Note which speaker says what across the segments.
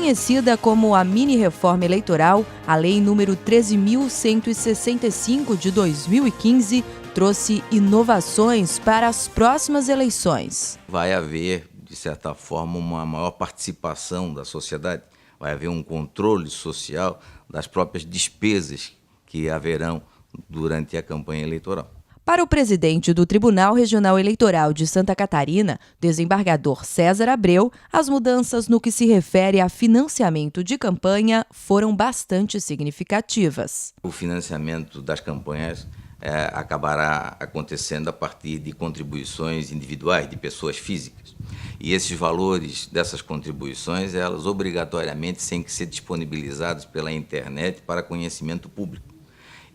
Speaker 1: Conhecida como a mini-reforma eleitoral, a Lei nº 13.165 de 2015 trouxe inovações para as próximas eleições.
Speaker 2: Vai haver, de certa forma, uma maior participação da sociedade, vai haver um controle social das próprias despesas que haverão durante a campanha eleitoral.
Speaker 1: Para o presidente do Tribunal Regional Eleitoral de Santa Catarina, desembargador César Abreu, as mudanças no que se refere a financiamento de campanha foram bastante significativas.
Speaker 2: O financiamento das campanhas acabará acontecendo a partir de contribuições individuais de pessoas físicas. E esses valores dessas contribuições, elas obrigatoriamente têm que ser disponibilizados pela internet para conhecimento público.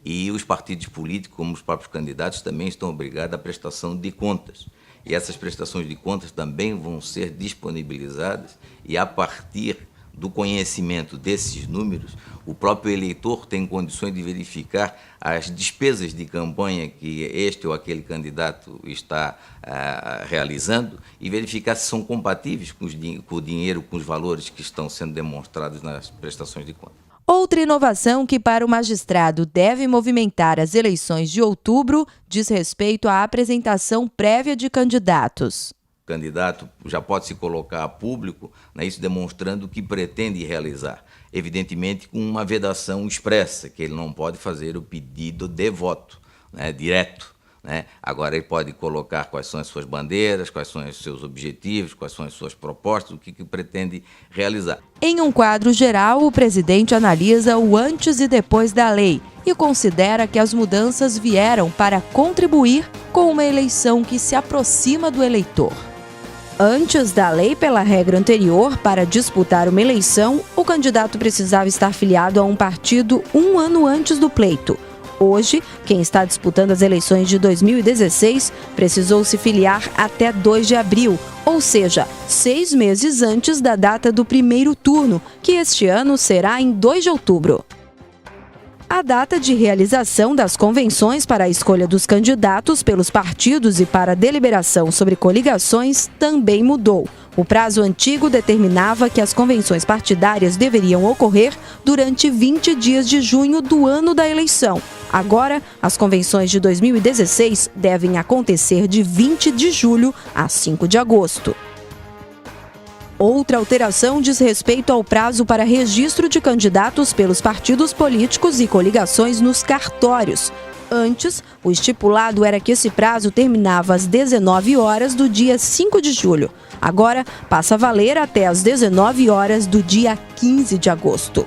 Speaker 2: E os partidos políticos, como os próprios candidatos, também estão obrigados à prestação de contas. E essas prestações de contas também vão ser disponibilizadas e, a partir do conhecimento desses números, o próprio eleitor tem condições de verificar as despesas de campanha que este ou aquele candidato está realizando e verificar se são compatíveis com o dinheiro, com os valores que estão sendo demonstrados nas prestações de contas.
Speaker 1: Outra inovação que para o magistrado deve movimentar as eleições de outubro diz respeito à apresentação prévia de candidatos.
Speaker 2: O candidato já pode se colocar a público, isso demonstrando o que pretende realizar. Evidentemente com uma vedação expressa, que ele não pode fazer o pedido de voto, direto. Agora ele pode colocar quais são as suas bandeiras, quais são os seus objetivos, quais são as suas propostas, o que pretende realizar.
Speaker 1: Em um quadro geral, o presidente analisa o antes e depois da lei e considera que as mudanças vieram para contribuir com uma eleição que se aproxima do eleitor. Antes da lei, pela regra anterior, para disputar uma eleição, o candidato precisava estar filiado a um partido um ano antes do pleito. Hoje, quem está disputando as eleições de 2016 precisou se filiar até 2 de abril, ou seja, 6 meses antes da data do primeiro turno, que este ano será em 2 de outubro. A data de realização das convenções para a escolha dos candidatos pelos partidos e para a deliberação sobre coligações também mudou. O prazo antigo determinava que as convenções partidárias deveriam ocorrer durante 20 dias de junho do ano da eleição. Agora, as convenções de 2016 devem acontecer de 20 de julho a 5 de agosto. Outra alteração diz respeito ao prazo para registro de candidatos pelos partidos políticos e coligações nos cartórios. Antes, o estipulado era que esse prazo terminava às 19 horas do dia 5 de julho. Agora, passa a valer até às 19 horas do dia 15 de agosto.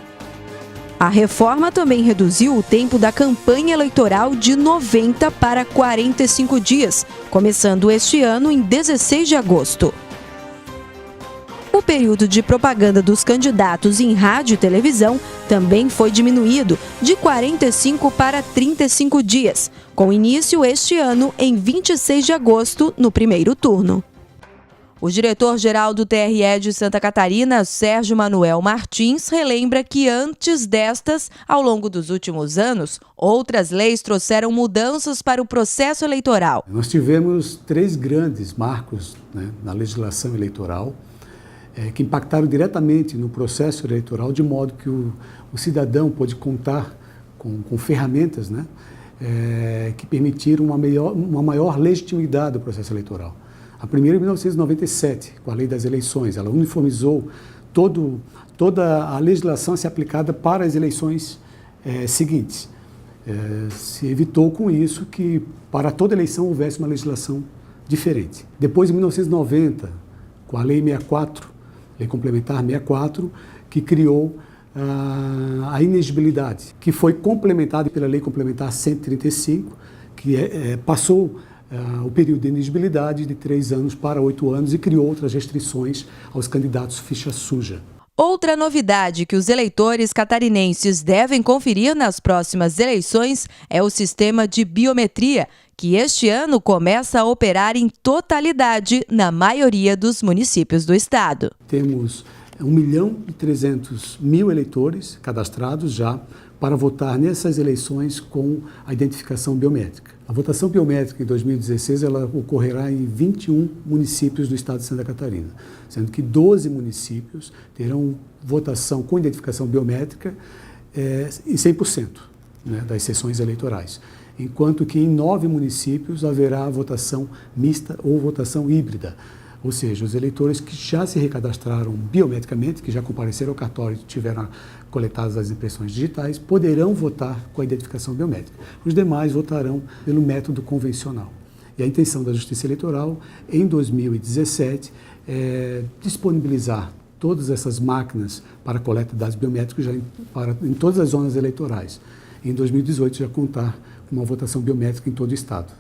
Speaker 1: A reforma também reduziu o tempo da campanha eleitoral de 90 para 45 dias, começando este ano em 16 de agosto. O período de propaganda dos candidatos em rádio e televisão também foi diminuído de 45 para 35 dias, com início este ano em 26 de agosto, no primeiro turno. O diretor-geral do TRE de Santa Catarina, Sérgio Manuel Martins, relembra que antes destas, ao longo dos últimos anos, outras leis trouxeram mudanças para o processo eleitoral.
Speaker 3: Nós tivemos 3 grandes marcos na legislação eleitoral, que impactaram diretamente no processo eleitoral, de modo que o cidadão pôde contar com ferramentas que permitiram uma maior legitimidade do processo eleitoral. A primeira em 1997, com a Lei das Eleições, ela uniformizou toda a legislação a ser aplicada para as eleições seguintes. Se evitou com isso que para toda eleição houvesse uma legislação diferente. Depois, em 1990, com a Lei 64, Lei Complementar 64, que criou a inexigibilidade, que foi complementada pela Lei Complementar 135, que passou o período de inexigibilidade de 3 anos para 8 anos e criou outras restrições aos candidatos ficha suja.
Speaker 1: Outra novidade que os eleitores catarinenses devem conferir nas próximas eleições é o sistema de biometria, que este ano começa a operar em totalidade na maioria dos municípios do estado.
Speaker 3: Temos 1.300.000 eleitores cadastrados já para votar nessas eleições com a identificação biométrica. A votação biométrica em 2016 ela ocorrerá em 21 municípios do estado de Santa Catarina, sendo que 12 municípios terão votação com identificação biométrica em 100%, né, das sessões eleitorais, enquanto que em 9 municípios haverá votação mista ou votação híbrida, ou seja, os eleitores que já se recadastraram biometricamente, que já compareceram ao cartório e tiveram coletadas as impressões digitais, poderão votar com a identificação biométrica. Os demais votarão pelo método convencional. E a intenção da Justiça Eleitoral, em 2017, é disponibilizar todas essas máquinas para coleta de dados biométricos em todas as zonas eleitorais. Em 2018, já contar com uma votação biométrica em todo o estado.